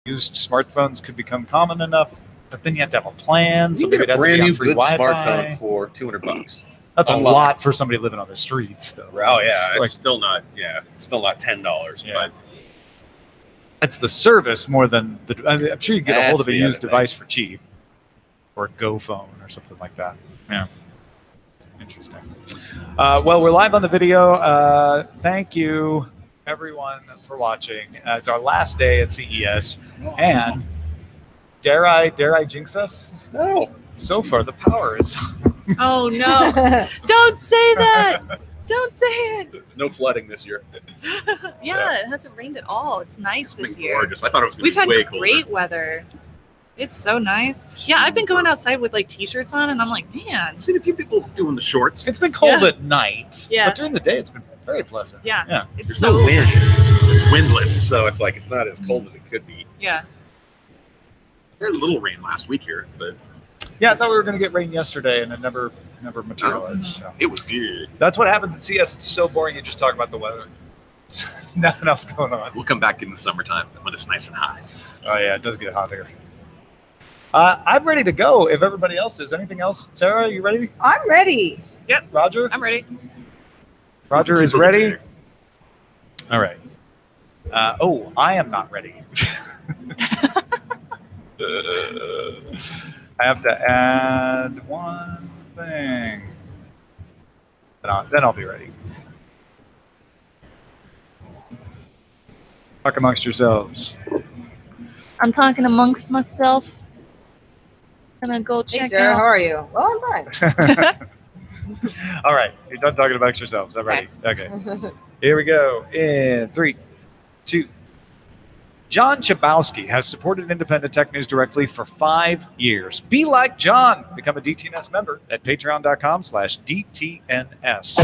used smartphones could become common enough, but then you have to have a plan. You get a brand new good smartphone for $200. That's a lot for somebody living on the streets, though. Right? Oh yeah, it's still not. Yeah, it's still not $10. Yeah. But it's the service more than the. I'm sure you can get a hold of a used device for cheap, or a Go phone or something like that. Yeah. Interesting. Well, we're live on the video. Thank you, everyone, for watching. It's our last day at CES, and dare I jinx us? No. So far, the power is. Oh no! Don't say that. Don't say it. No flooding this year. Yeah, it hasn't rained at all. It's nice this year. Gorgeous. I thought it was going to be way colder. We've had great weather. It's so nice. Yeah, I've been going outside with like t-shirts on, and I'm like, man. I've seen a few people doing the shorts. It's been cold at night. Yeah. But during the day, it's been very pleasant. Yeah. Yeah. It's There's no wind. It's windless, so it's like it's not as cold as it could be. Yeah. We had a little rain last week here, but. Yeah, I thought we were going to get rain yesterday, and it never materialized. So. It was good. That's what happens at CS. It's so boring. You just talk about the weather. Nothing else going on. We'll come back in the summertime when it's nice and hot. Oh yeah, it does get hot here. I'm ready to go. If everybody else is, anything else? Sarah, you ready? I'm ready. Yep. Roger? I'm ready. Roger is ready. All right. Oh, I am not ready. I have to add one thing. Then I'll be ready. Talk amongst yourselves. I'm talking amongst myself. I'm gonna go check Hey Sarah, out. how are you? Well, I'm fine. All right, you're done talking amongst yourselves. I'm ready. Okay. Here we go. In 3, 2. John Chabowski has supported Independent Tech News directly for 5 years. Be like John. Become a DTNS member at patreon.com/DTNS.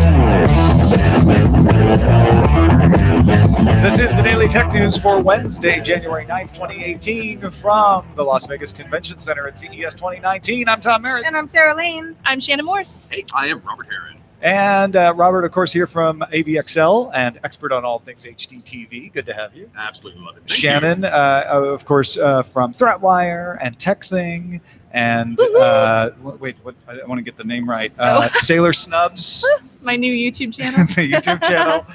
This is the Daily Tech News for Wednesday, January 9th, 2018 from the Las Vegas Convention Center at CES 2019. I'm Tom Merritt. And I'm Sarah Lane. I'm Shannon Morse. Hey, I am Robert Heron. And Robert, of course, here from AVXL and expert on all things HDTV. Good to have you. Absolutely love it. Thank Shannon, of course, from ThreatWire and TechThing. And wait, what? I want to get the name right. Sailor Snubs. My new YouTube channel. The YouTube channel.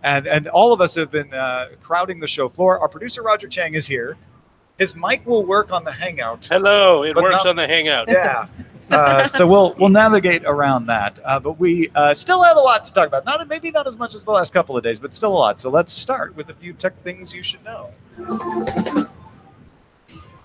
And all of us have been crowding the show floor. Our producer, Roger Chang, is here. His mic will work on the Hangout. Hello, it works on the Hangout. Yeah. So we'll navigate around that, but we still have a lot to talk about. Maybe not as much as the last couple of days, but still a lot. So let's start with a few tech things you should know.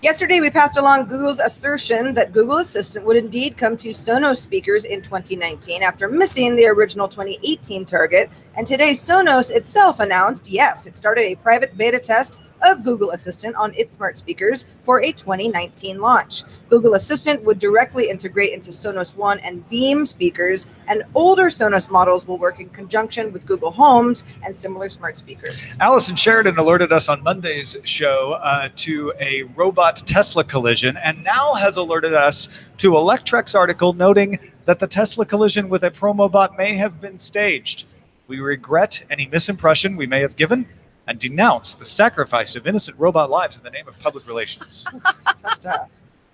Yesterday, we passed along Google's assertion that Google Assistant would indeed come to Sonos speakers in 2019 after missing the original 2018 target. And today, Sonos itself announced, yes, it started a private beta test of Google Assistant on its smart speakers for a 2019 launch. Google Assistant would directly integrate into Sonos One and Beam speakers, and older Sonos models will work in conjunction with Google Homes and similar smart speakers. Allison Sheridan alerted us on Monday's show to a robot Tesla collision, and now has alerted us to Electrek's article noting that the Tesla collision with a Promobot may have been staged. We regret any misimpression we may have given and denounce the sacrifice of innocent robot lives in the name of public relations. Tough stuff.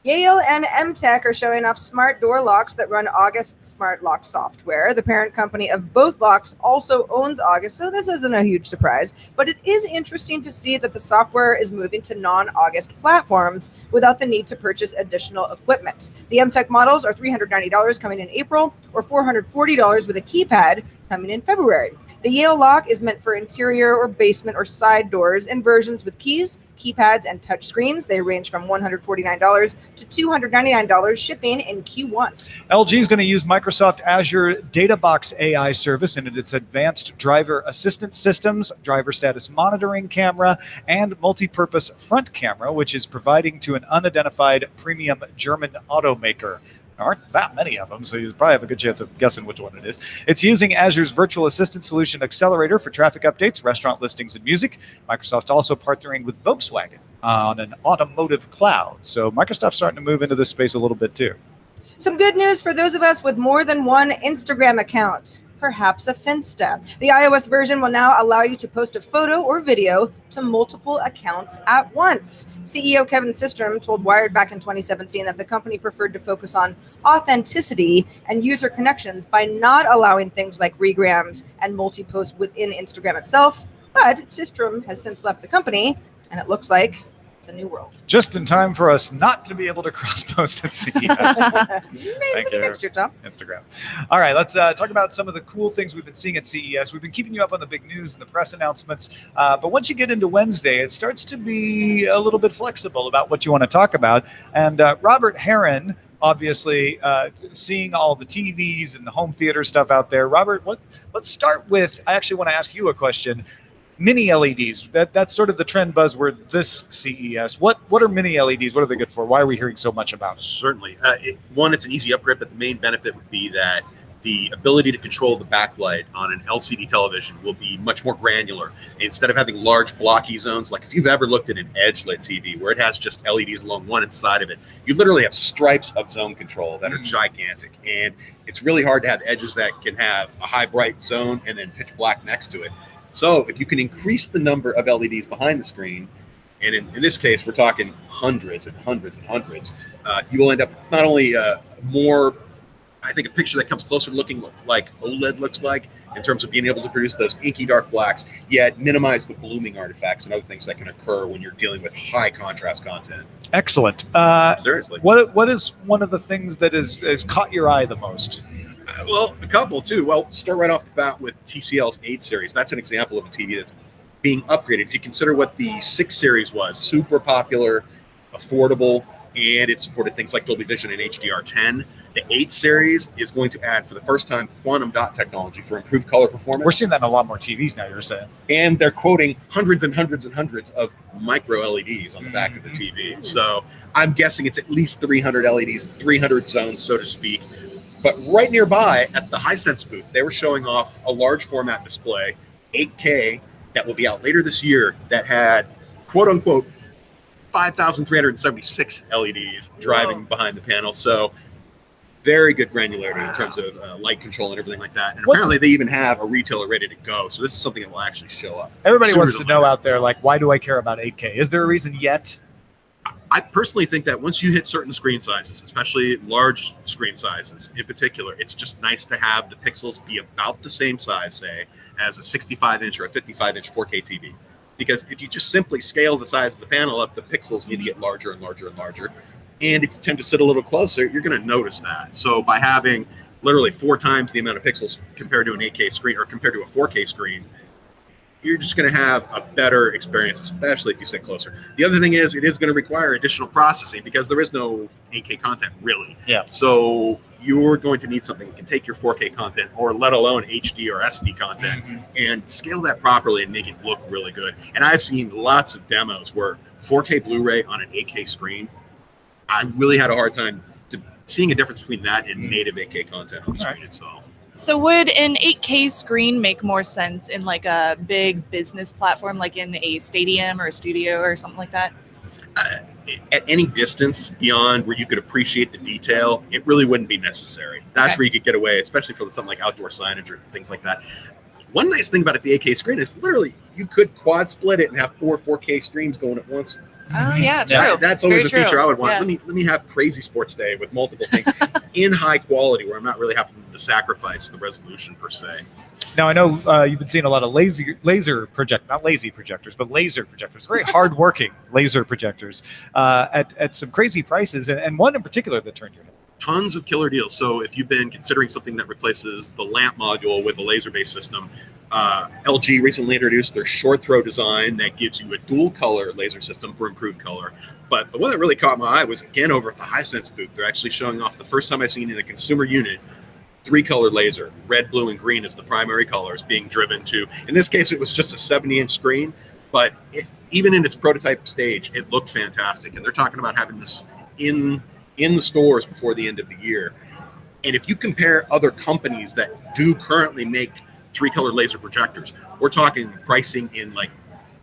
Yale and MTech are showing off smart door locks that run August Smart Lock software. The parent company of both locks also owns August, so this isn't a huge surprise. But it is interesting to see that the software is moving to non-August platforms without the need to purchase additional equipment. The MTech models are $390 coming in April, or $440 with a keypad coming in February. The Yale lock is meant for interior or basement or side doors in versions with keys, keypads, and touch screens. They range from $149 to $299, shipping in Q1. LG is going to use Microsoft Azure DataBox AI service in its advanced driver assistance systems, driver status monitoring camera, and multi-purpose front camera, which is providing to an unidentified premium German automaker. There aren't that many of them, so you probably have a good chance of guessing which one it is. It's using Azure's Virtual Assistant Solution Accelerator for traffic updates, restaurant listings, and music. Microsoft's also partnering with Volkswagen on an automotive cloud. So Microsoft's starting to move into this space a little bit too. Some good news for those of us with more than one Instagram account. perhaps a Finsta. The iOS version will now allow you to post a photo or video to multiple accounts at once. CEO Kevin Systrom told Wired back in 2017 that the company preferred to focus on authenticity and user connections by not allowing things like regrams and multi-post within Instagram itself. But Systrom has since left the company, and it looks like it's a new world. Just in time for us not to be able to cross-post at CES. Maybe for the next year, Tom. Instagram. All right, let's talk about some of the cool things we've been seeing at CES. We've been keeping you up on the big news and the press announcements, but once you get into Wednesday, it starts to be a little bit flexible about what you want to talk about. And Robert Heron, obviously, seeing all the TVs and the home theater stuff out there. Robert, let's start with, I actually want to ask you a question. Mini LEDs, that's sort of the trend buzzword this CES. What are mini LEDs? What are they good for? Why are we hearing so much about it? Certainly. One, it's an easy upgrade, but the main benefit would be that the ability to control the backlight on an LCD television will be much more granular. Instead of having large blocky zones, like if you've ever looked at an edge-lit TV where it has just LEDs along one side of it, you literally have stripes of zone control that are gigantic. And it's really hard to have edges that can have a high bright zone and then pitch black next to it. So if you can increase the number of LEDs behind the screen, and in this case, we're talking hundreds and hundreds and hundreds, you will end up not only more, I think, a picture that comes closer to looking like OLED looks like in terms of being able to produce those inky dark blacks, yet minimize the blooming artifacts and other things that can occur when you're dealing with high contrast content. Excellent. Seriously. What is one of the things that has caught your eye the most? Well, a couple too. Well, start right off the bat with TCL's 8 series. That's an example of a TV that's being upgraded. If you consider what the 6 series was, super popular, affordable, and it supported things like Dolby Vision and HDR10. The 8 series is going to add, for the first time, quantum dot technology for improved color performance. We're seeing that in a lot more TVs now, you're saying. And they're quoting hundreds and hundreds and hundreds of micro LEDs on the back of the TV. So I'm guessing it's at least 300 LEDs, 300 zones, so to speak. But right nearby at the Hisense booth, they were showing off a large format display, 8K, that will be out later this year, that had, quote unquote, 5,376 LEDs driving behind the panel. So very good granularity in terms of light control and everything like that. And apparently they even have a retailer ready to go. So this is something that will actually show up. Everybody wants to know out there, like, why do I care about 8K? Is there a reason yet? I personally think that once you hit certain screen sizes, especially large screen sizes in particular, it's just nice to have the pixels be about the same size, say, as a 65-inch or a 55-inch 4K TV. Because if you just simply scale the size of the panel up, the pixels need to get larger and larger and larger. And if you tend to sit a little closer, you're going to notice that. So by having literally 4 times the amount of pixels compared to an 8K screen or compared to a 4K screen, you're just going to have a better experience, especially if you sit closer. The other thing is, it is going to require additional processing because there is no 8K content, really. Yeah. So you're going to need something that can take your 4K content, or let alone HD or SD content, and scale that properly and make it look really good. And I've seen lots of demos where 4K Blu-ray on an 8K screen, I really had a hard time seeing a difference between that and native 8K content on the screen itself. So would an 8K screen make more sense in like a big business platform, like in a stadium or a studio or something like that? At any distance beyond where you could appreciate the detail, it really wouldn't be necessary. That's where you could get away, especially for something like outdoor signage or things like that. One nice thing about the 8K screen is literally you could quad split it and have 4 4K streams going at once. Oh yeah, true. That's always Very a feature true. I would want. Yeah. Let me have Crazy Sports Day with multiple things in high quality, where I'm not really having to sacrifice the resolution per se. Now, I know you've been seeing a lot of not lazy projectors, but laser projectors, very hard-working laser projectors at some crazy prices, and one in particular that turned your head. Tons of killer deals. So if you've been considering something that replaces the lamp module with a laser-based system, LG recently introduced their short throw design that gives you a dual color laser system for improved color. But the one that really caught my eye was, again, over at the Hisense booth. They're actually showing off, the first time I've seen in a consumer unit, 3-color laser. Red, blue, and green is the primary colors being driven to. In this case, it was just a 70-inch screen, but even in its prototype stage, it looked fantastic. And they're talking about having this in the stores before the end of the year. And if you compare other companies that do currently make 3-color laser projectors, we're talking pricing in like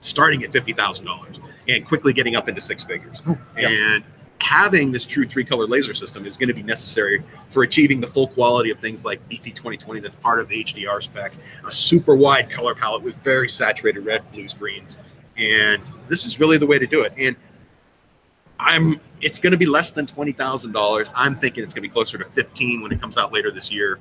starting at $50,000 and quickly getting up into 6 figures. And having this true 3-color laser system is going to be necessary for achieving the full quality of things like BT 2020 that's part of the HDR spec, a super wide color palette with very saturated red, blues, greens. And this is really the way to do it. And it's going to be less than $20,000. I'm thinking it's going to be closer to 15 when it comes out later this year.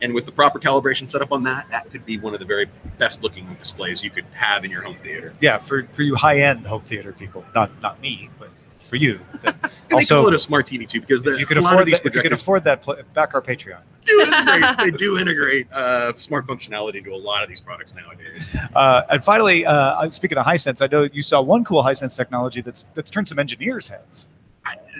And with the proper calibration set up on that, that could be one of the very best looking displays you could have in your home theater. Yeah, for you high-end home theater people, not me, but for you. And Also, they call it a smart TV too, because if you can afford that, back our Patreon. They do integrate smart functionality into a lot of these products nowadays. And finally, speaking of Hisense, I know you saw one cool Hisense technology that's turned some engineers' heads.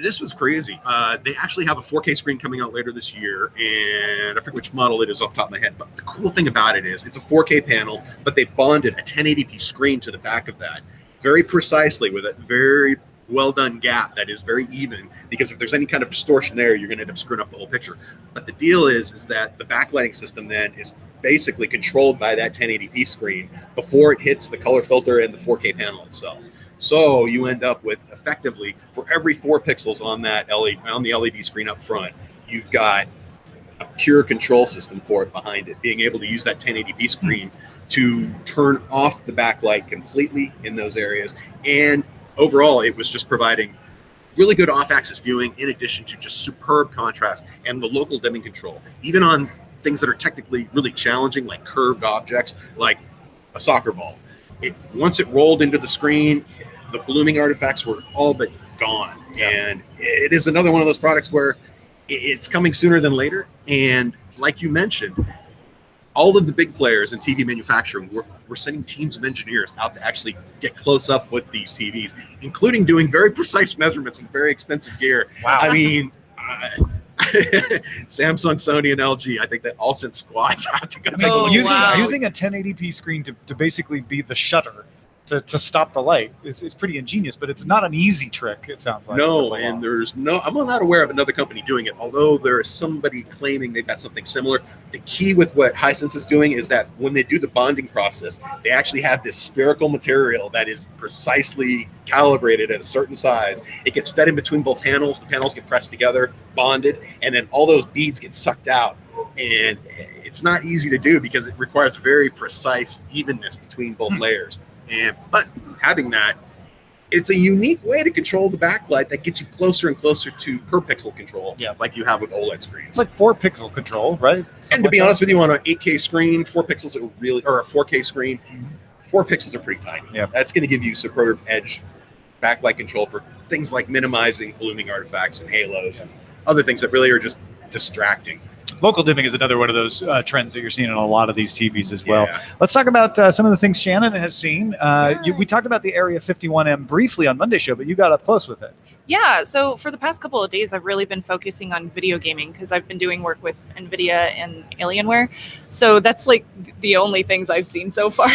This was crazy. They actually have a 4K screen coming out later this year, and I forget which model it is off the top of my head, but the cool thing about it is it's a 4K panel, but they bonded a 1080p screen to the back of that very precisely with a very well done gap that is very even, because if there's any kind of distortion there, you're going to end up screwing up the whole picture. But the deal is that the backlighting system then is basically controlled by that 1080p screen before it hits the color filter and the 4K panel itself. So you end up with, effectively, for every 4 pixels on that on the LED screen up front, you've got a pure control system for it behind it, being able to use that 1080p screen to turn off the backlight completely in those areas. And overall, it was just providing really good off-axis viewing in addition to just superb contrast and the local dimming control, even on things that are technically really challenging, like curved objects, like a soccer ball. Once it rolled into the screen, the blooming artifacts were all but gone. And it is another one of those products where it's coming sooner than later. And like you mentioned, all of the big players in TV manufacturing, we're sending teams of engineers out to actually get close up with these TVs, including doing very precise measurements with very expensive gear. Wow. I mean, Samsung, Sony, and LG, I think they all sent squads out to go take a look. Using a 1080p screen to basically be the shutter to stop the light is pretty ingenious, but it's not an easy trick, it sounds like. No, and I'm not aware of another company doing it, although there is somebody claiming they've got something similar. The key with what Hisense is doing is that when they do the bonding process, they actually have this spherical material that is precisely calibrated at a certain size. It gets fed in between both panels. The panels get pressed together, bonded, and then all those beads get sucked out. And it's not easy to do because it requires very precise evenness between both layers. But having that, it's a unique way to control the backlight that gets you closer and closer to per pixel control, like you have with OLED screens. It's like 4 pixel control, right? And to be honest with you, on an 8K screen, 4 pixels are really, or a 4K screen, 4 pixels are pretty tiny. Yeah. That's going to give you superb edge backlight control for things like minimizing blooming artifacts and halos and other things that really are just distracting. Local dimming is another one of those trends that you're seeing in a lot of these TVs as well. Yeah. Let's talk about some of the things Shannon has seen. We talked about the Area 51M briefly on Monday's show, but you got up close with it. Yeah, so for the past couple of days, I've really been focusing on video gaming because I've been doing work with NVIDIA and Alienware. So that's like the only things I've seen so far.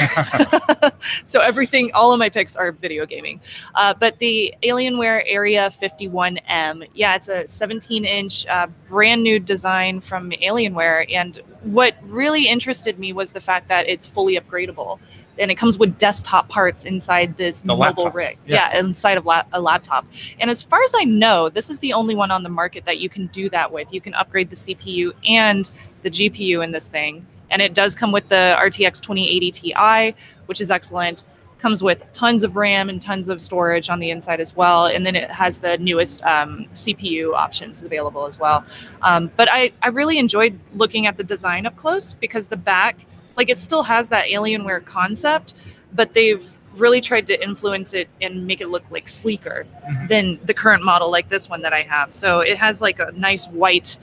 So everything, all of my picks are video gaming. But the Alienware Area 51M, yeah, it's a 17-inch brand new design from Alienware. And what really interested me was the fact that it's fully upgradable. And it comes with desktop parts inside this mobile rig. Yeah, inside of a laptop. And as far as I know, this is the only one on the market that you can do that with. You can upgrade the CPU and the GPU in this thing. And it does come with the RTX 2080 Ti, which is excellent. Comes with tons of RAM and tons of storage on the inside as well. And then it has the newest CPU options available as well. But I really enjoyed looking at the design up close because the back, like it still has that Alienware concept, but they've really tried to influence it and make it look like sleeker than the current model like this one that I have. So it has like a nice white,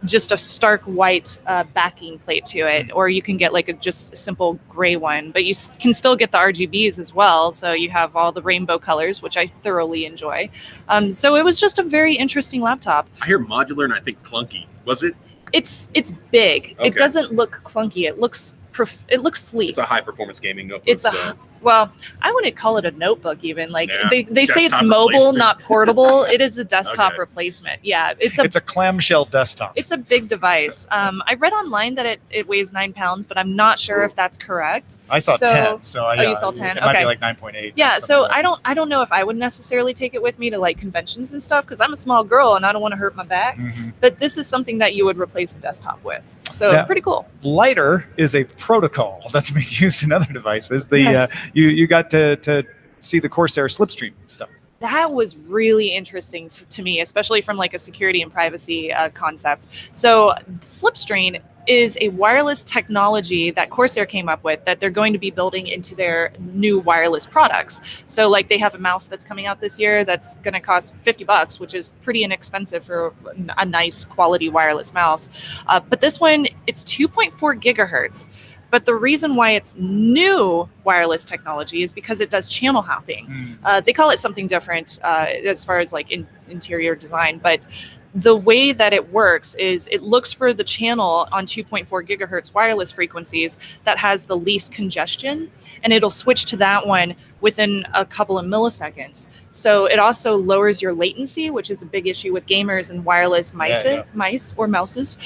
just a stark white backing plate to it, or you can get like a just simple gray one, but you can still get the RGBs as well. So you have all the rainbow colors, which I thoroughly enjoy. So it was just a very interesting laptop. I hear modular and I think clunky. Was it? It's big. Okay. It doesn't look clunky. It looks sleek. It's a high performance gaming notebook. It's Well, I wouldn't call it a notebook even. Like Yeah, they say it's desktop mobile, replacement. not portable. It is a desktop Okay. replacement. Yeah, it's It's a clamshell desktop. It's a big device. I read online that it weighs 9 pounds, but I'm not sure if that's correct. I saw So- 10. So Oh, you saw 10? It might be Okay. like 9.8. Yeah, or so something like I don't know if I would necessarily take it with me to like conventions and stuff because I'm a small girl and I don't want to hurt my back. that. Mhm. But this is something that you would replace a desktop with. So Yeah. pretty cool. Lighter is a protocol that's being used in other devices. Yes. You got to see the Corsair Slipstream stuff. That was really interesting to me, especially from like a security and privacy concept. So Slipstream is a wireless technology that Corsair came up with that they're going to be building into their new wireless products. So like they have a mouse that's coming out this year that's going to cost $50, which is pretty inexpensive for a nice quality wireless mouse. But this one, it's 2.4 gigahertz. But the reason why it's new wireless technology is because it does channel hopping. They call it something different as far as like interior design, but the way that it works is it looks for the channel on 2.4 gigahertz wireless frequencies that has the least congestion, and it'll switch to that one within a couple of milliseconds. So it also lowers your latency, which is a big issue with gamers and wireless mice or mouses.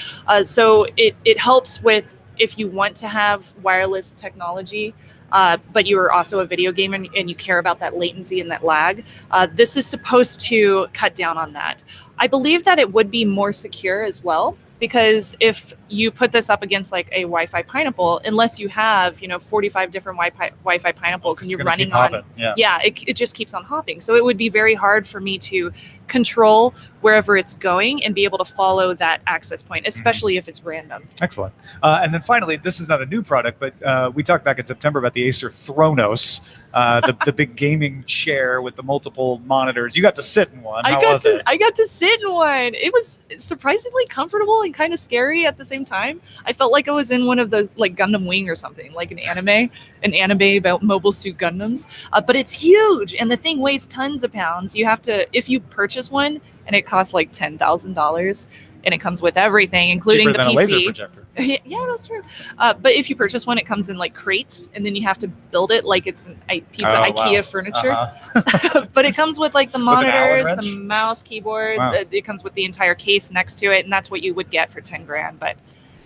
So it helps with if you want to have wireless technology, but you are also a video gamer and you care about that latency and that lag, this is supposed to cut down on that. I believe that it would be more secure as well, because if you put this up against like a Wi-Fi pineapple, unless you have 45 different Wi-Fi pineapples and you're running on, it just keeps on hopping. So it would be very hard for me to control wherever it's going and be able to follow that access point, especially if it's random. Excellent. And then finally, this is not a new product, but we talked back in September about the Acer Thronos, the big gaming chair with the multiple monitors. You got to sit in one. How was it? I got to sit in one. It was surprisingly comfortable and kind of scary at the same time. I felt like I was in one of those like Gundam Wing or something, like an anime about Mobile Suit Gundams. But it's huge, and the thing weighs tons of pounds. You have to, if you purchase one, and it costs like $10,000, and it comes with everything, including Cheaper the than PC. a laser projector. Yeah, that's true. But if you purchase one, it comes in like crates, and then you have to build it like it's a piece of IKEA furniture. But it comes with like the monitors, the mouse, keyboard. Wow. It comes with the entire case next to it, and that's what you would get for $10,000. But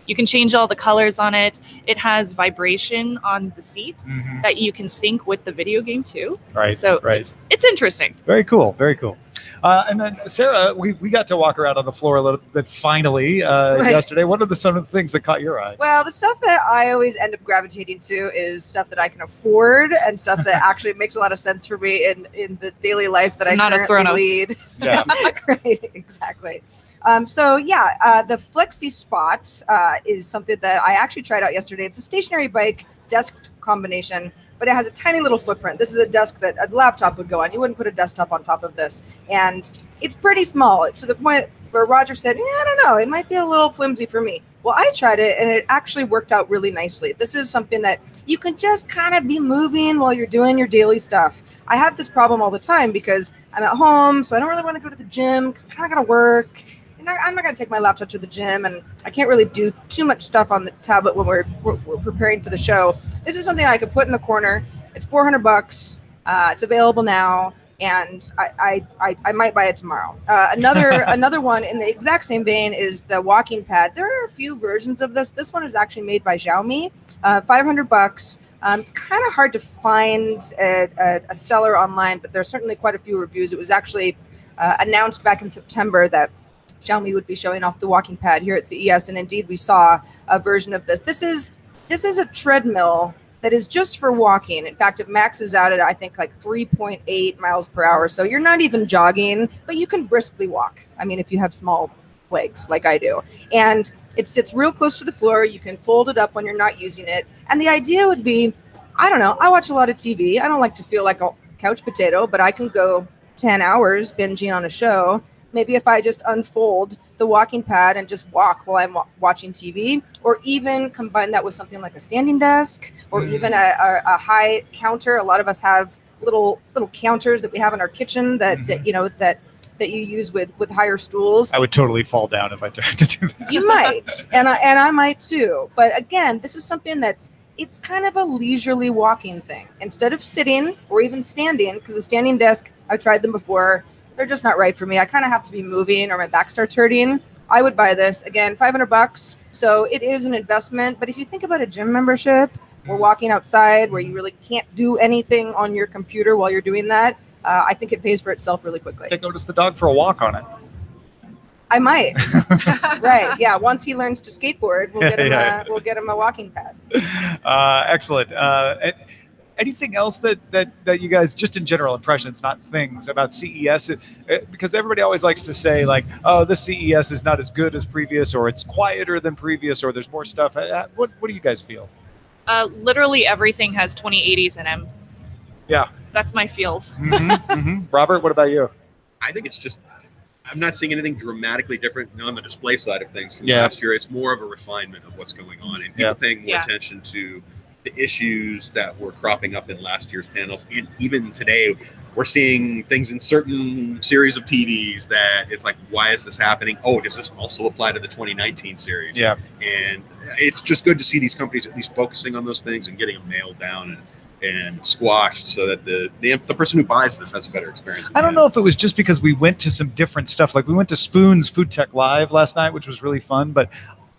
you can change all the colors on it. It has vibration on the seat that you can sync with the video game too. Right. So it's interesting. Very cool. Very cool. And then Sarah, we got to walk around on the floor a little bit finally yesterday. What are some of the things that caught your eye? Well, the stuff that I always end up gravitating to is stuff that I can afford and stuff that actually makes a lot of sense for me in the daily life that I currently lead. Yeah. Right, exactly. The Flexi Spot is something that I actually tried out yesterday. It's a stationary bike desk combination, but it has a tiny little footprint. This is a desk that a laptop would go on. You wouldn't put a desktop on top of this. And it's pretty small to the point where Roger said, I don't know, it might be a little flimsy for me. Well, I tried it and it actually worked out really nicely. This is something that you can just kind of be moving while you're doing your daily stuff. I have this problem all the time because I'm at home, so I don't really want to go to the gym because I kind of got to work. I'm not going to take my laptop to the gym, and I can't really do too much stuff on the tablet when we're preparing for the show. This is something I could put in the corner. It's $400. It's available now, and I might buy it tomorrow. Another one in the exact same vein is the walking pad. There are a few versions of this. This one is actually made by Xiaomi. $500. It's kind of hard to find a seller online, but there's certainly quite a few reviews. It was actually announced back in September that Xiaomi would be showing off the walking pad here at CES, and indeed we saw a version of this. This is a treadmill that is just for walking. In fact, it maxes out at I think like 3.8 miles per hour. So you're not even jogging, but you can briskly walk. I mean, if you have small legs like I do. And it sits real close to the floor. You can fold it up when you're not using it. And the idea would be, I don't know, I watch a lot of TV. I don't like to feel like a couch potato, but I can go 10 hours binging on a show. Maybe if I just unfold the walking pad and just walk while I'm watching TV, or even combine that with something like a standing desk, or even a high counter. A lot of us have little counters that we have in our kitchen that you use with higher stools. I would totally fall down if I tried to do that. You might, and I might too. But again, this is something that's it's kind of a leisurely walking thing. Instead of sitting or even standing, because a standing desk, I've tried them before, they're just not right for me. I kind of have to be moving or my back starts hurting. I would buy this. Again, $500. So it is an investment. But if you think about a gym membership or walking outside where you really can't do anything on your computer while you're doing that, I think it pays for itself really quickly. Take notice the dog for a walk on it. I might. Right. Yeah. Once he learns to skateboard, we'll get him a walking pad. Excellent. Anything else that you guys, just in general impressions, not things, about CES? Because everybody always likes to say, like, oh, this CES is not as good as previous, or it's quieter than previous, or there's more stuff. What do you guys feel? Literally everything has 2080s in them. Yeah. That's my feels. Robert, what about you? I think it's just, I'm not seeing anything dramatically different on the display side of things from last year. It's more of a refinement of what's going on and people paying more attention to the issues that were cropping up in last year's panels. And even today, we're seeing things in certain series of TVs that it's like, why is this happening? Oh, does this also apply to the 2019 series? Yeah. And it's just good to see these companies at least focusing on those things and getting them nailed down and squashed so that the person who buys this has a better experience. I don't know if it was just because we went to some different stuff. Like we went to Spoon's Food Tech Live last night, which was really fun. But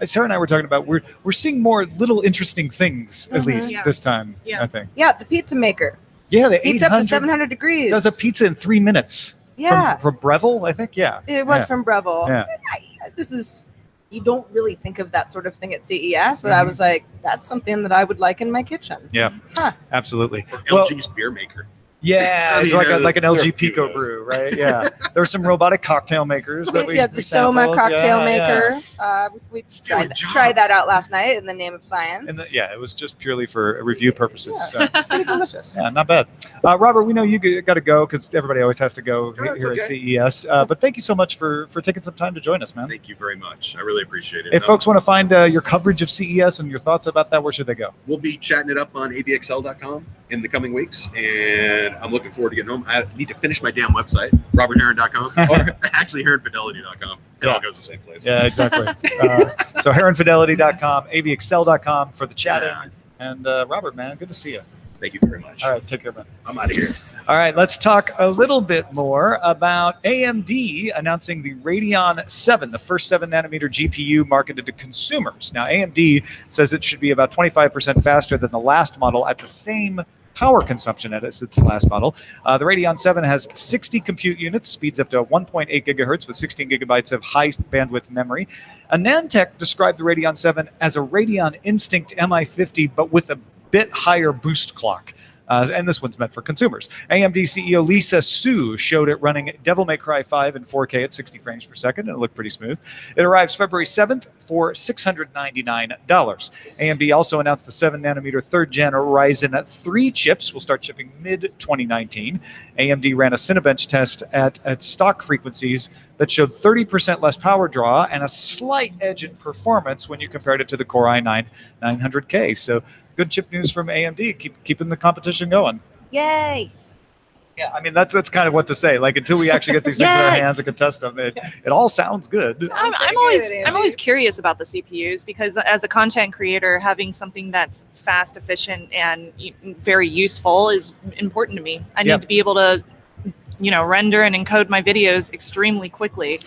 Sarah and I were talking about we're seeing more little interesting things at least this time. I think. Yeah, the pizza maker. Yeah, the heats up to 700 degrees. Does a pizza in 3 minutes. Yeah, from Breville, I think. Yeah, it was from Breville. Yeah, this is. You don't really think of that sort of thing at CES, but I was like, that's something that I would like in my kitchen. Yeah, absolutely. Or LG's beer maker. Yeah, it's like an LG Pico brew, right? Yeah. There's some robotic cocktail makers. The Soma cocktail maker. We tried that out last night in the name of science. It was just purely for review purposes. Yeah, so. Pretty delicious. Yeah, not bad. Robert, we know you got to go because everybody always has to go here at CES. But thank you so much for taking some time to join us, man. Thank you very much. I really appreciate it. If folks want to find your coverage of CES and your thoughts about that, where should they go? We'll be chatting it up on avxl.com in the coming weeks, and I'm looking forward to getting home. I need to finish my damn website, robertheron.com, or actually heronfidelity.com. It all goes the same place. Yeah, exactly. So heronfidelity.com, avxl.com for the chatting. And Robert, man, good to see you. Thank you very much. All right, take care, man. I'm out of here. All right, let's talk a little bit more about AMD announcing the Radeon 7, the first 7-nanometer GPU marketed to consumers. Now, AMD says it should be about 25% faster than the last model at the same power consumption as its last model. The Radeon 7 has 60 compute units, speeds up to 1.8 gigahertz with 16 gigabytes of high bandwidth memory. Anantech described the Radeon 7 as a Radeon Instinct MI50, but with a bit higher boost clock. And this one's meant for consumers. AMD CEO Lisa Su showed it running Devil May Cry 5 in 4K at 60 frames per second, and it looked pretty smooth. It arrives February 7th for $699. AMD also announced the 7-nanometer 3rd-gen Ryzen 3 chips will start shipping mid-2019. AMD ran a Cinebench test at stock frequencies that showed 30% less power draw and a slight edge in performance when you compared it to the Core i9 900K. So good chip news from AMD, keeping the competition going. Yay! Yeah, I mean that's kind of what to say. Like until we actually get these things in our hands and can test them, it all sounds good. I'm always curious about the CPUs because as a content creator, having something that's fast, efficient, and very useful is important to me. I need to be able to, render and encode my videos extremely quickly.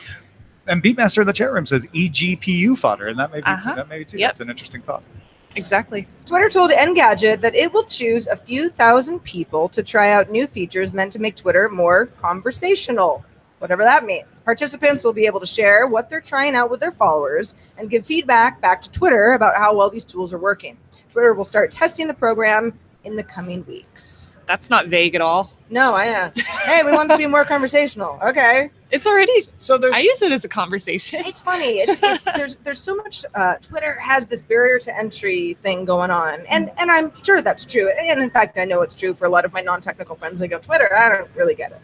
And Beatmaster in the chat room says eGPU fodder, and that may be too. That's an interesting thought. Exactly. Twitter told Engadget that it will choose a few thousand people to try out new features meant to make Twitter more conversational, whatever that means. Participants will be able to share what they're trying out with their followers and give feedback back to Twitter about how well these tools are working. Twitter will start testing the program in the coming weeks. That's not vague at all. No, I am. Hey, we want it to be more conversational. Okay. It's already. So I use it as a conversation. It's funny. There's so much. Twitter has this barrier to entry thing going on, and I'm sure that's true. And in fact, I know it's true for a lot of my non-technical friends. They go, Twitter, I don't really get it.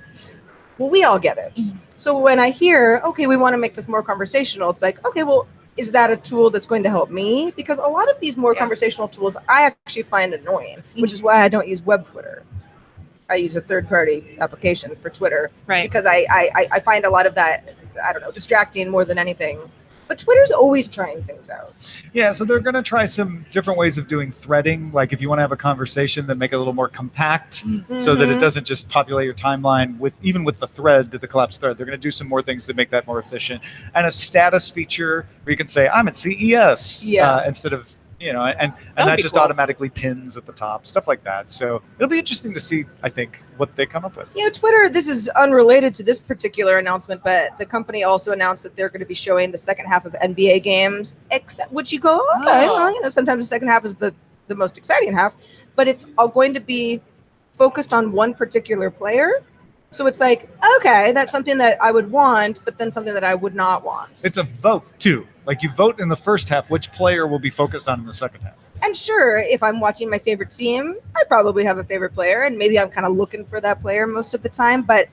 Well, we all get it. Mm-hmm. So when I hear, okay, we want to make this more conversational, it's like, okay, well, is that a tool that's going to help me? Because a lot of these more conversational tools I actually find annoying, which is why I don't use web Twitter. I use a third-party application for Twitter, right? Because I find a lot of that, I don't know, distracting more than anything. But Twitter's always trying things out. Yeah, so they're going to try some different ways of doing threading. Like if you want to have a conversation, then make it a little more compact so that it doesn't just populate your timeline even with the thread, the collapsed thread. They're going to do some more things to make that more efficient. And a status feature where you can say, I'm at CES, instead of, and that just automatically pins at the top, stuff like that. So it'll be interesting to see, I think, what they come up with. Twitter, this is unrelated to this particular announcement, but the company also announced that they're going to be showing the second half of NBA games, which you go, okay, well, sometimes the second half is the most exciting half, but it's all going to be focused on one particular player. So it's like, okay, that's something that I would want, but then something that I would not want. It's a vote, too. Like you vote in the first half, which player will be focused on in the second half. And sure, if I'm watching my favorite team, I probably have a favorite player, and maybe I'm kind of looking for that player most of the time, but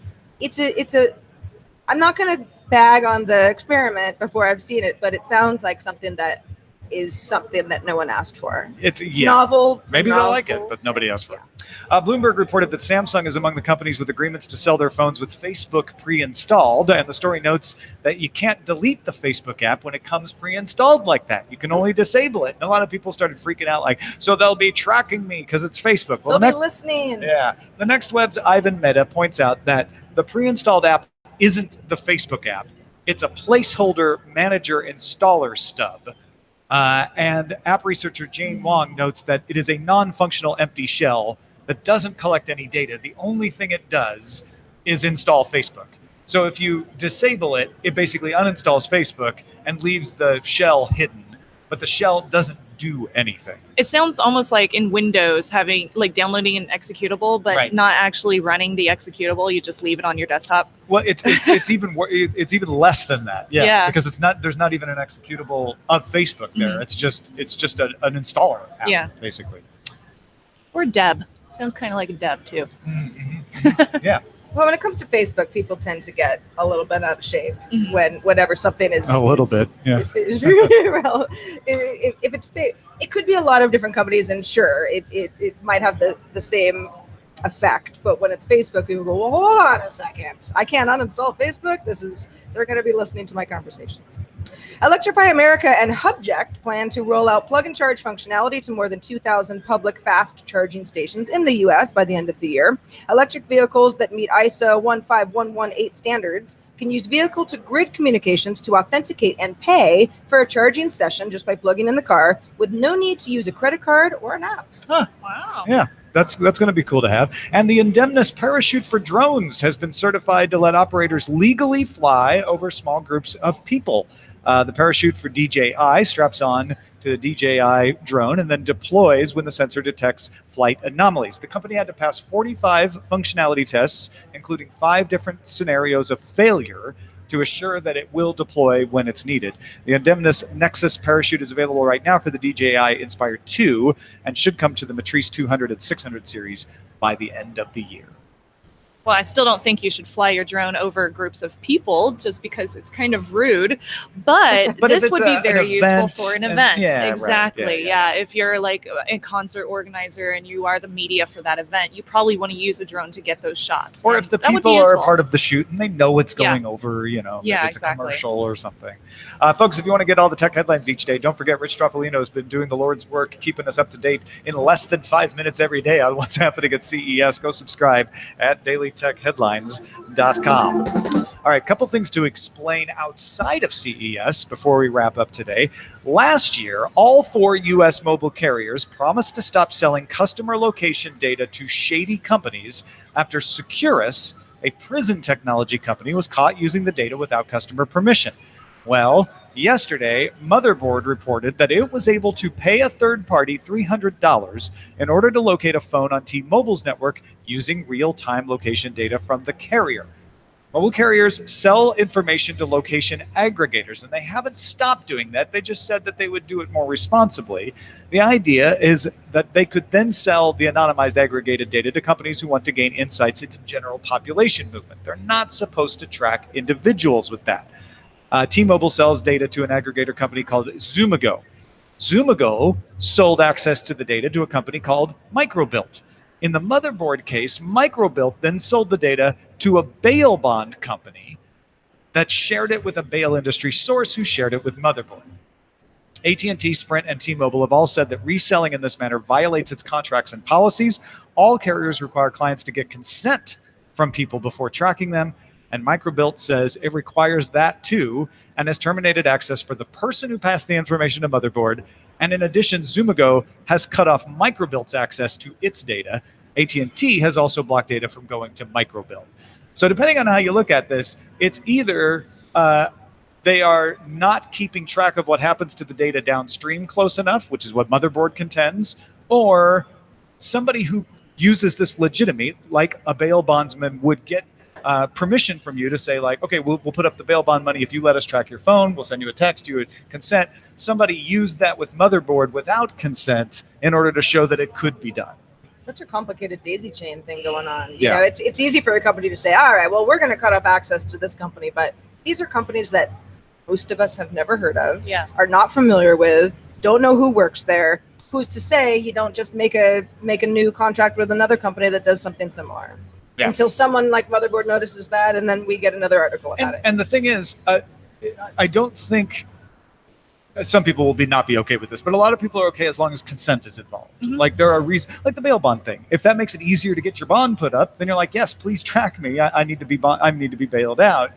I'm not going to bag on the experiment before I've seen it, but it sounds like something that is something that no one asked for. It's novel. Maybe they'll like it, but nobody asked for it. Bloomberg reported that Samsung is among the companies with agreements to sell their phones with Facebook pre-installed, and the story notes that you can't delete the Facebook app when it comes pre-installed like that. You can only disable it. And a lot of people started freaking out like, so they'll be tracking me because it's Facebook. Well, they'll be listening. Yeah. The Next Web's Ivan Mehta points out that the pre-installed app isn't the Facebook app. It's a placeholder manager installer stub. And app researcher Jane Wong notes that it is a non-functional empty shell that doesn't collect any data. The only thing it does is install Facebook. So if you disable it, it basically uninstalls Facebook and leaves the shell hidden, but the shell doesn't do anything. It sounds almost like in Windows having downloading an executable, but not actually running the executable. You just leave it on your desktop. Well, it's even less than that. Yeah. Because there's not even an executable of Facebook there. It's just an installer app, basically. Or Deb. Sounds kind of like a Deb too. Yeah. Well, when it comes to Facebook, people tend to get a little bit out of shape whenever something is... A little bit, yeah. Well, if it's fake, it could be a lot of different companies, and sure, it might have the same effect. But when it's Facebook, people go, well, hold on a second. I can't uninstall Facebook. They're going to be listening to my conversations. Electrify America and Hubject plan to roll out plug-and-charge functionality to more than 2,000 public fast charging stations in the U.S. by the end of the year. Electric vehicles that meet ISO 15118 standards can use vehicle-to-grid communications to authenticate and pay for a charging session just by plugging in the car with no need to use a credit card or an app. Huh. Wow. Yeah. That's going to be cool to have. And the Indemnis parachute for drones has been certified to let operators legally fly over small groups of people. The parachute for DJI straps on to the DJI drone and then deploys when the sensor detects flight anomalies. The company had to pass 45 functionality tests, including 5 different scenarios of failure, to assure that it will deploy when it's needed. The Indemnis Nexus parachute is available right now for the DJI Inspire 2 and should come to the Matrice 200 and 600 series by the end of the year. Well, I still don't think you should fly your drone over groups of people just because it's kind of rude, but this would be very useful for an event. Exactly. Right. Yeah. If you're like a concert organizer and you are the media for that event, you probably want to use a drone to get those shots. Or if the people are a part of the shoot and they know it's going over, maybe it's a commercial or something. Folks, if you want to get all the tech headlines each day, don't forget Rich Stroffolino has been doing the Lord's work, keeping us up to date in less than 5 minutes every day on what's happening at CES. Go subscribe at dailytechheadlines.com. All right, a couple things to explain outside of CES before we wrap up today. Last year, all 4 U.S. mobile carriers promised to stop selling customer location data to shady companies after Securus, a prison technology company, was caught using the data without customer permission. Well, yesterday, Motherboard reported that it was able to pay a third party $300 in order to locate a phone on T-Mobile's network using real-time location data from the carrier. Mobile carriers sell information to location aggregators, and they haven't stopped doing that. They just said that they would do it more responsibly. The idea is that they could then sell the anonymized aggregated data to companies who want to gain insights into general population movement. They're not supposed to track individuals with that. T-Mobile sells data to an aggregator company called Zumigo. Zumigo sold access to the data to a company called Microbilt. In the Motherboard case, Microbilt then sold the data to a bail bond company that shared it with a Bale Industries source who shared it with Motherboard. AT&T, Sprint, and T-Mobile have all said that reselling in this manner violates its contracts and policies. All carriers require clients to get consent from people before tracking them, and Microbilt says it requires that too, and has terminated access for the person who passed the information to Motherboard. And in addition, Zumigo has cut off Microbilt's access to its data. AT&T has also blocked data from going to Microbilt. So depending on how you look at this, it's either they are not keeping track of what happens to the data downstream close enough, which is what Motherboard contends, or somebody who uses this legitimate, like a bail bondsman would get permission from you to say, like, okay, we'll put up the bail bond money if you let us track your phone. We'll send you a text, you would consent. Somebody used that with Motherboard without consent in order to show that it could be done. Such a complicated daisy chain thing going on. You know, it's easy for a company to say, all right, well, we're going to cut off access to this company, but these are companies that most of us have never heard of, are not familiar with, don't know who works there. Who's to say you don't just make a new contract with another company that does something similar? Yeah. Until someone like Motherboard notices that, and then we get another article about it. And the thing is, I don't think some people will not be okay with this, but a lot of people are okay as long as consent is involved. Mm-hmm. Like there are reasons, like the bail bond thing. If that makes it easier to get your bond put up, then you're like, yes, please track me. I need to be bailed out.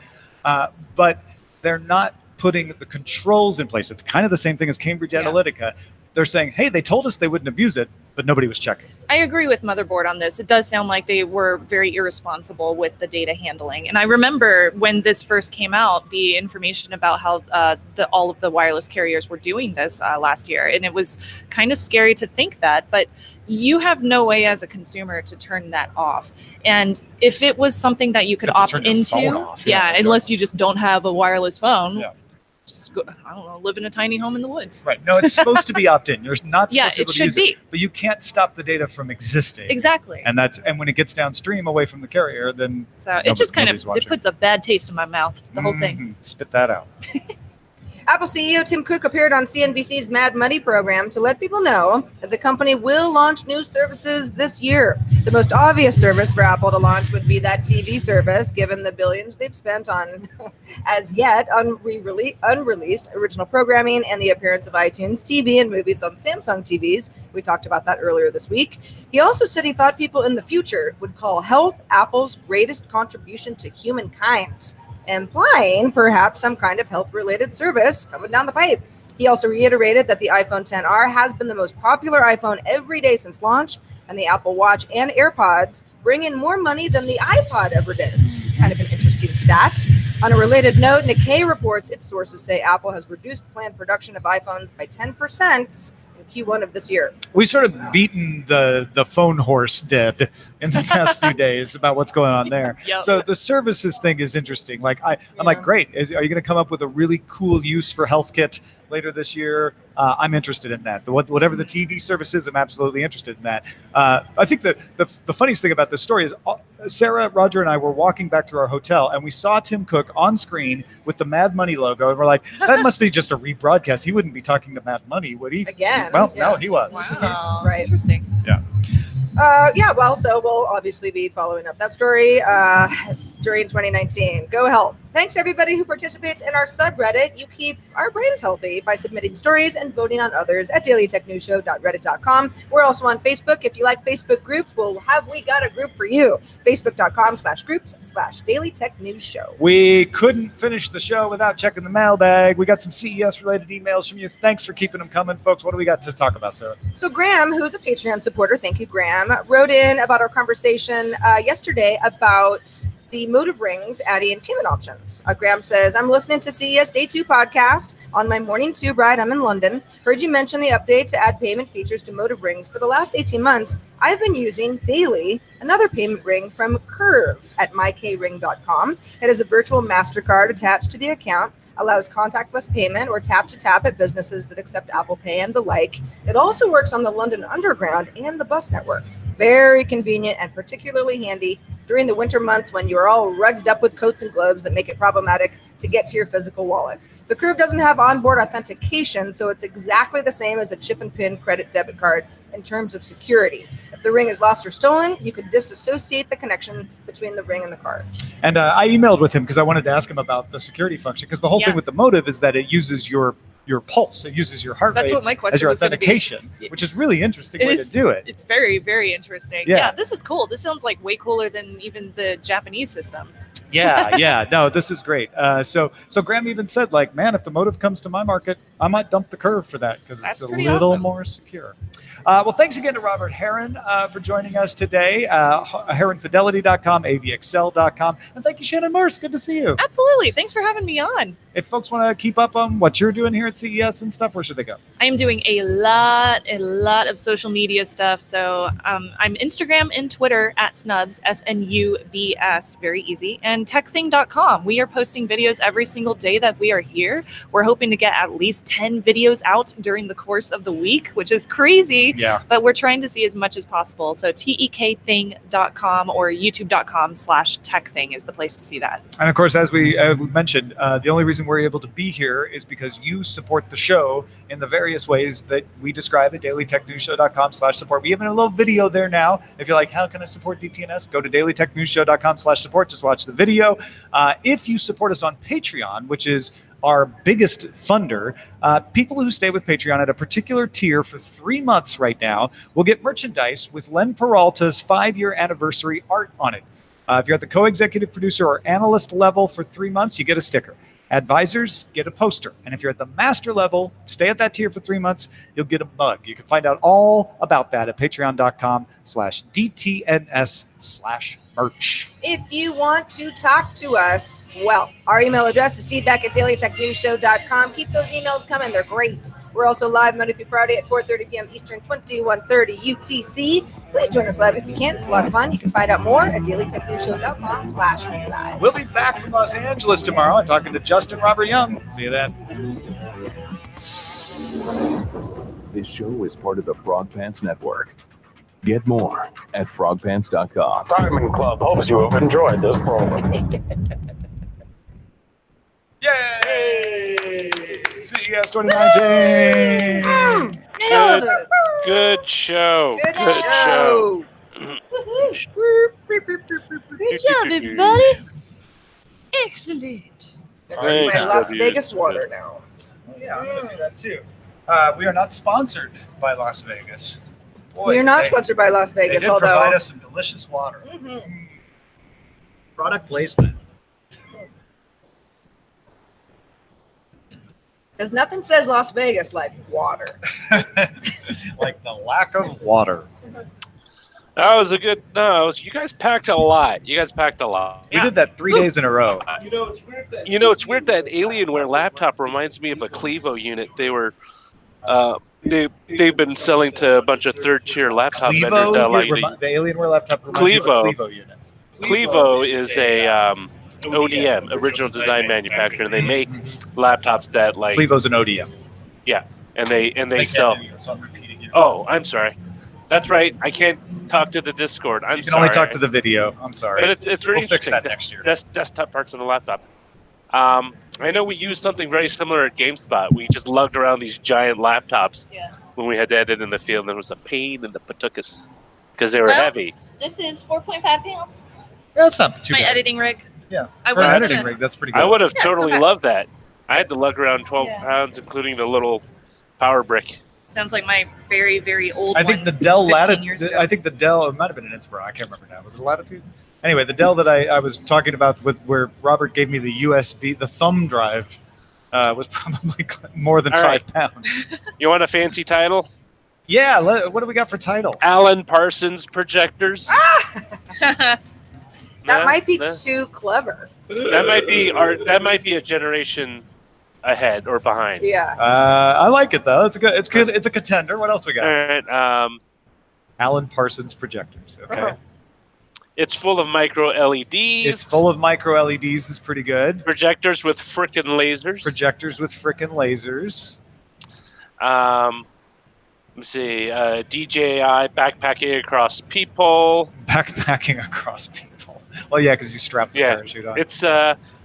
But they're not putting the controls in place. It's kind of the same thing as Cambridge Analytica. They're saying, hey, they told us they wouldn't abuse it, but nobody was checking. I agree with Motherboard on this. It does sound like they were very irresponsible with the data handling. And I remember when this first came out, the information about how all of the wireless carriers were doing this last year. And it was kind of scary to think that, but you have no way as a consumer to turn that off. And if it was something that you could opt into, unless you just don't have a wireless phone. Yeah. Just go, I don't know, live in a tiny home in the woods. Right. No, it's supposed to be opt-in. You're not supposed to it should be. But you can't stop the data from existing. Exactly. And when it gets downstream away from the carrier, then it just kind of it puts a bad taste in my mouth, the whole thing. Spit that out. Apple CEO Tim Cook appeared on CNBC's Mad Money program to let people know that the company will launch new services this year. The most obvious service for Apple to launch would be that TV service, given the billions they've spent on, as yet, unreleased original programming and the appearance of iTunes TV and movies on Samsung TVs. We talked about that earlier this week. He also said he thought people in the future would call health Apple's greatest contribution to humankind, implying perhaps some kind of health-related service coming down the pipe. He also reiterated that the iPhone XR has been the most popular iPhone every day since launch, and the Apple Watch and AirPods bring in more money than the iPod ever did. Kind of an interesting stat. On a related note, Nikkei reports its sources say Apple has reduced planned production of iPhones by 10% in Q1 of this year. We sort of beaten the phone horse dead in the past few days about what's going on there. Yep. So the services thing is interesting. Like I'm like, great. Are you going to come up with a really cool use for HealthKit later this year? I'm interested in that. Whatever the TV service is, I'm absolutely interested in that. I think the funniest thing about this story is Sarah, Roger, and I were walking back to our hotel, and we saw Tim Cook on screen with the Mad Money logo, and we're like, that must be just a rebroadcast. He wouldn't be talking to Mad Money, would he? Again. Well, no, he was. Wow. Right. Interesting. Yeah. So we'll obviously be following up that story during 2019. Go Health. Thanks to everybody who participates in our subreddit. You keep our brains healthy by submitting stories and voting on others at dailytechnewsshow.reddit.com. We're also on Facebook. If you like Facebook groups, we got a group for you. Facebook.com/groups/dailytechnewsshow. We couldn't finish the show without checking the mailbag. We got some CES related emails from you. Thanks for keeping them coming, folks. What do we got to talk about, Sarah? So Graham, who's a Patreon supporter, thank you, Graham, wrote in about our conversation yesterday about the motive rings adding payment options. Graham says, I'm listening to CES Day 2 podcast on my morning tube ride. I'm in London. Heard you mention the update to add payment features to motive rings. For the last 18 months, I've been using daily another payment ring from Curve at mykring.com. It is a virtual MasterCard attached to the account, allows contactless payment or tap-to-tap at businesses that accept Apple Pay and the like. It also works on the London Underground and the bus network. Very convenient and particularly handy during the winter months when you're all rugged up with coats and gloves that make it problematic to get to your physical wallet. The Curve doesn't have onboard authentication, so it's exactly the same as the chip and pin credit debit card in terms of security. If the ring is lost or stolen, you could disassociate the connection between the ring and the card. And I emailed with him because I wanted to ask him about the security function, because the whole thing with the Motive is that it uses your pulse. It uses your heart That's rate what my question as your was gonna be. authentication, which is really interesting way to do it. It's very, very interesting. Yeah. Yeah, this is cool. This sounds like way cooler than even the Japanese system. Yeah. No, this is great. So Graham even said, like, man, if the Motive comes to my market, I might dump the Curve for that because it's a little more secure. Well, thanks again to Robert Heron for joining us today. HeronFidelity.com, AVXL.com. And thank you, Shannon Morse. Good to see you. Absolutely. Thanks for having me on. If folks want to keep up on what you're doing here at CES and stuff, where should they go? I am doing a lot of social media stuff. So I'm Instagram and Twitter at Snubs, SNUBS, very easy, and techthing.com. We are posting videos every single day that we are here. We're hoping to get at least 10 videos out during the course of the week, which is crazy. Yeah. But we're trying to see as much as possible. So tekthing.com or youtube.com/techthing is the place to see that. And of course, as we mentioned, the only reason we're able to be here is because you support the show in the various ways that we describe at dailytechnewsshow.com/support. We have a little video there now. If you're like, how can I support DTNS? Go to dailytechnewsshow.com/support. Just watch the video. If you support us on Patreon, which is our biggest funder, people who stay with Patreon at a particular tier for 3 months right now will get merchandise with Len Peralta's 5-year anniversary art on it. If you're at the co-executive producer or analyst level for 3 months, you get a sticker. Advisors get a poster. And if you're at the master level, stay at that tier for 3 months, you'll get a mug. You can find out all about that at patreon.com/DTNS/merch. If you want to talk to us, well, our email address is feedback@dailytechnewsshow.com. Keep those emails coming. They're great. We're also live Monday through Friday at 4:30 p.m. Eastern, 21:30 UTC. Please join us live if you can. It's a lot of fun. You can find out more at dailytechnewsshow.com/live. We'll be back from Los Angeles tomorrow and talking to Justin Robert Young. See you then. This show is part of the Frog Pants Network. Get more at frogpants.com. Diamond Club hopes you have enjoyed this program. Yay! CES 2019! Nailed it. Good show. Good show. Good job, everybody. Excellent. Thanks, My Las W. Vegas water now. Yeah, I'm going to do that too. We are not sponsored by Las Vegas. Boy, We're not they- sponsored by Las They Vegas, did although provide us some delicious water. Mhm. Product placement. Because nothing says Las Vegas like water. Like the lack of water. That was a good. No, you guys packed a lot. You guys packed a lot. We did that 3 days in a row. It's weird that Alienware laptop reminds me of a Clevo unit. They were, they've been selling to a bunch of third-tier laptop vendors that allow you to. The Alienware laptop reminds me of a Clevo. Clevo unit. Clevo is a ODM, original design manufacturer. They make laptops that like, Clevo's an ODM. and they They sell. can't hear you, so I'm repeating it. Oh, I'm sorry. That's right. I can't talk to the Discord. I'm You can sorry. only talk to the video. I'm sorry. But it's really We'll fix interesting. that next year. That's desktop parts of the laptop. I know we used something very similar at GameSpot. We just lugged around these giant laptops when we had to edit in the field. There was a pain in the patukas because they were Well, heavy. This is 4.5 pounds. Yeah, that's not too My bad. editing rig. Yeah. I For an was editing gonna- rig, that's pretty good. I would have Yeah, it's not totally bad. loved that. I had to lug around 12 Yeah. pounds, including the little power brick. Sounds like my very, very old I think one the Dell 15 years Latitude. ago. I think the Dell. It might have been an Inspiro. I can't remember now. Was it a Latitude? Anyway, the Dell that I was talking about with where Robert gave me the USB, the thumb drive, was probably more than All 5 pounds. You want a fancy title? Yeah. What do we got for title? Alan Parsons Projectors. That Nah, might be nah. too clever. That might be That might be a generation ahead or behind. Yeah. I like it though. It's good. It's good. It's a contender. What else we All got? right. Alan Parsons Projectors. Okay. Uh-huh. It's full of micro LEDs. It's full of micro LEDs. Is pretty good. projectors with frickin' lasers. Projectors with frickin' lasers. Let's see. DJI backpacking across people. Backpacking across people. Well, yeah, because you strap the Yeah, parachute on. it's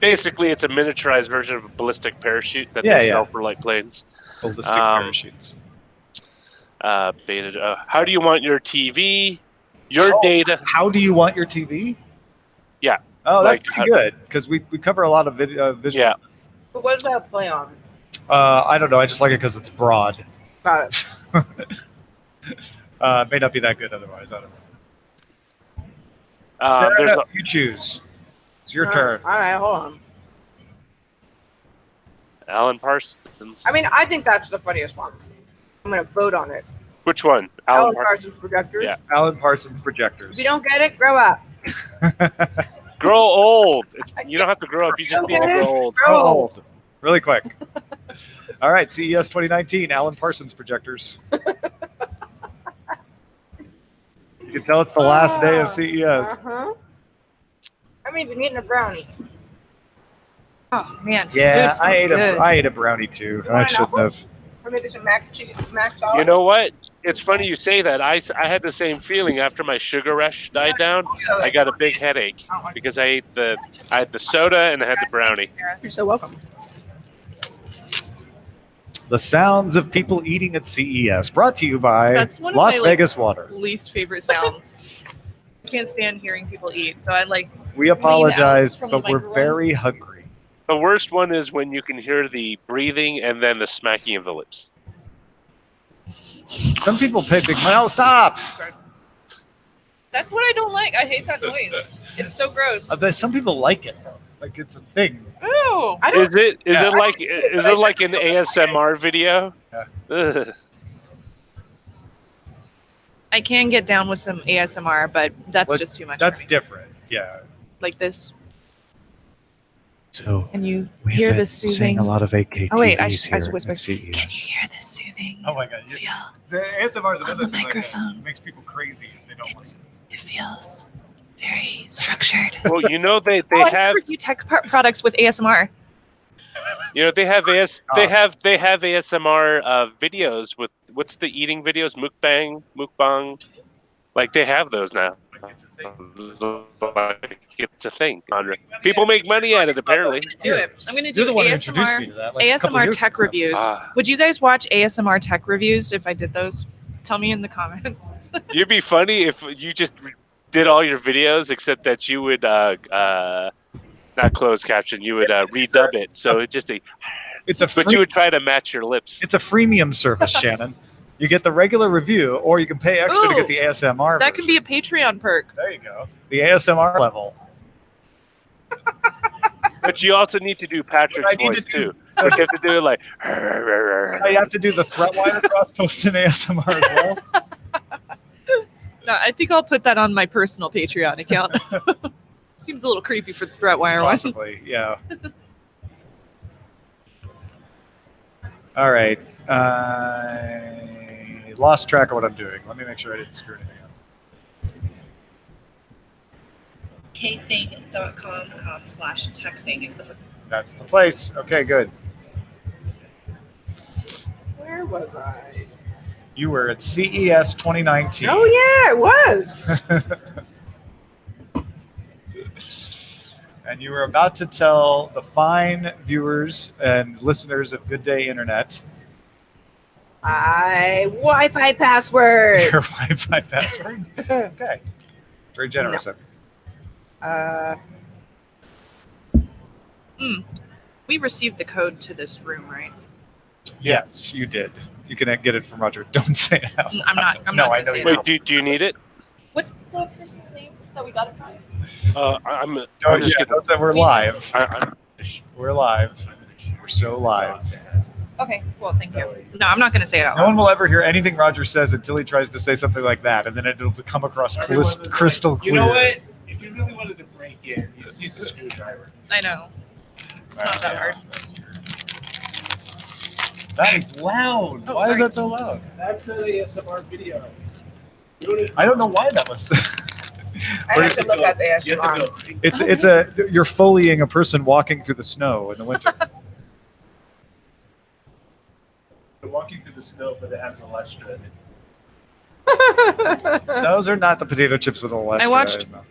basically it's a miniaturized version of a ballistic parachute that Yeah, they yeah. sell for light planes. Ballistic parachutes. Beta. How do you want your TV? Your data? How do you want your TV? Yeah. Oh, that's Like, pretty good because we cover a lot of visual. Yeah. But what does that play on? I don't know. I just like it because it's broad. Got it. It may not be that good otherwise. I don't know. There's Sarah, you choose. It's your turn. All right, hold on. Alan Parsons. I mean, I think that's the funniest one. I'm going to vote on it. Which one? Alan Parsons Projectors. Yeah. Alan Parsons Projectors. If you don't get it, grow up. Grow old. You don't have to grow up. You just need to grow old. Grow old. Really quick. All right, CES 2019, Alan Parsons Projectors. You can tell it's the last day of CES. Uh-huh. I haven't even eaten a brownie. Oh man. Yeah, food I sounds good. ate a brownie too. You I wanna shouldn't know? have. Or maybe some mac sauce. You know what? It's funny you say that. I had the same feeling after my sugar rush died down. I got a big headache because I had the soda and I had the brownie. You're so welcome. The sounds of people eating at CES, brought to you by That's one of Las my, Vegas Water. Least favorite sounds. I can't stand hearing people eat, so I like. We apologize, from the but we're microwave. very hungry. The worst one is when you can hear the breathing and then the smacking of the lips. Some people pay big money. Oh, stop! That's what I don't like. I hate that noise. It's so gross. But some people like it, though. Like it's a thing. Ooh. Is it Yeah. like an ASMR video? Yeah. Ugh. I can get down with some ASMR, but that's just too much. That's for me. different. Yeah. Like this. So Can you hear the soothing? a lot of AK Oh wait, I TVs should here whisper. at CES. Can you hear the soothing? Oh my god! Feel The ASMR is on another the thing microphone. that makes people crazy if they don't want it feels very structured. Well, you know they I have review tech products with ASMR. they have ASMR videos with what's the eating videos, mukbang, like they have those now. It's a thing, Andre. People make money at it apparently. I'm gonna do it. I'm gonna You're do the one who introduced me ASMR. to that. Like a couple ASMR years tech ago. reviews. Would you guys watch ASMR tech reviews if I did those? Tell me in the comments. You'd be funny if you just did all your videos, except that you would not closed caption. You would redub it, so it just but you would try to match your lips. It's a freemium service, Shannon. You get the regular review, or you can pay extra to Ooh, get the ASMR. That can be a Patreon perk. There you go. The ASMR level. But you also need to do Patrick's voice too. Like you have to do it like. I have to do the threat wire cross post in ASMR as well. No, I think I'll put that on my personal Patreon account. Seems a little creepy for the threat wire one. Possibly, yeah. All right. I lost track of what I'm doing. Let me make sure I didn't screw anything up. kthing.com/techthing is the. That's the place. Okay, good. Where was I? You were at CES 2019. Oh yeah, it was. And you were about to tell the fine viewers and listeners of Good Day Internet My Wi-Fi password. your Wi-Fi password. Okay. Very generous of you. We received the code to this room, right? Yes, you did. You can get it from Roger. Don't say it out loud. I'm not No, gonna I know say you it. Wait, do you need it? What's the person's name that we got it from? I'm Don't, just yeah, kidding. don't- we're live. I- We're live. We're so live. Okay, well, thank you. No, I'm not going to say it out No loud. one will ever hear anything Roger says until he tries to say something like that, and then it'll come across crystal clear. You know what? If you really wanted to break in, you just use a screwdriver. I know. It's not that hard. That is loud. Oh, Why sorry. is that so loud? That's an ASMR video. I don't know why that was. I have to look at the ASMR. You're foleying a person walking through the snow in the winter. You're walking through the snow, but it has an electra in it. Those are not the potato chips with a less. I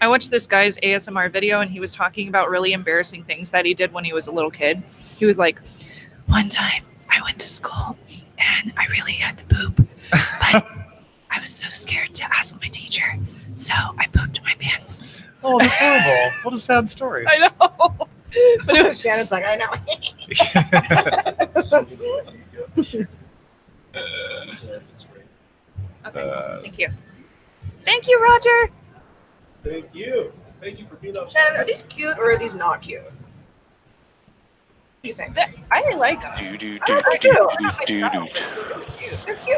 watched this guy's ASMR video, and he was talking about really embarrassing things that he did when he was a little kid. He was like, one time I went to school and I really had to poop, but I was so scared to ask my teacher, so I pooped my pants. Oh, that's horrible. What a sad story. I know. But it was Shannon's like, I know. Okay, thank you. Thank you, Roger. Thank you. Thank you for being up. Shannon, are these cute or are these not cute? What do you think? I like them. They're cute.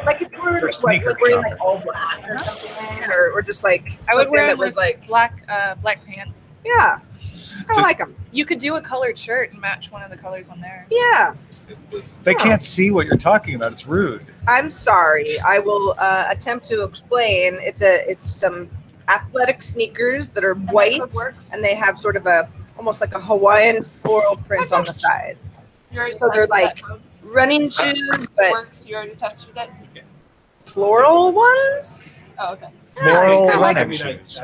Like if you were like wearing like all black or something, or just like I would wear that them was like black pants. yeah. I like them. You could do a colored shirt and match one of the colors on there. Yeah. They can't see what you're talking about. It's rude. I'm sorry. I will attempt to explain. It's some athletic sneakers that are white and they have sort of almost like a Hawaiian floral print on the side. So they're like running shoes, but You already touched it. floral ones. Oh, okay. Floral I like running them. shoes.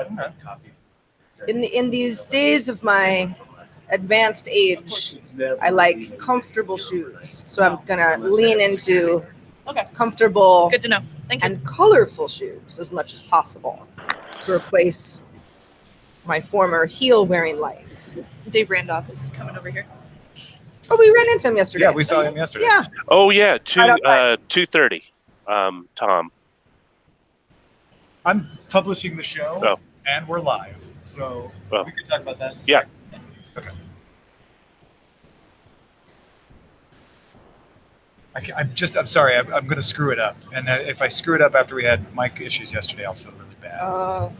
In these days of my advanced age, I like comfortable shoes. So I'm gonna lean into comfortable Good to know. Thank you. and colorful shoes as much as possible to replace my former heel-wearing life. Dave Randolph is coming over here. Oh, we ran into him yesterday. Yeah, we saw him yesterday. Yeah. Oh yeah, Right outside. 2:30. Tom. I'm publishing the show, Oh. and we're live, so Oh. we can talk about that. In a Yeah. second. Okay. I'm sorry. I'm going to screw it up, and if I screw it up after we had mic issues yesterday, I'll feel really bad.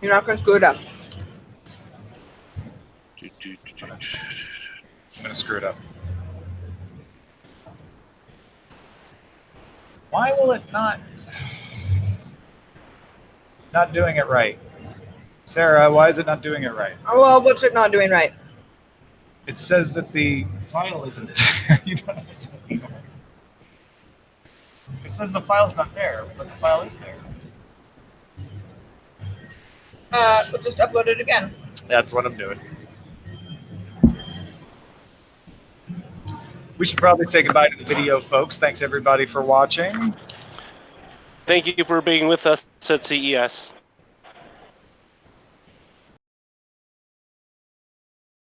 You're not going to screw it up. I'm going to screw it up. Why will it not doing it right? Sarah, why is it not doing it right? Oh, well, what's it not doing right? It says that the file isn't there. You don't have to tell me. It says the file's not there, but the file is there. We'll just upload it again. That's what I'm doing. We should probably say goodbye to the video, folks. Thanks, everybody, for watching. Thank you for being with us at CES.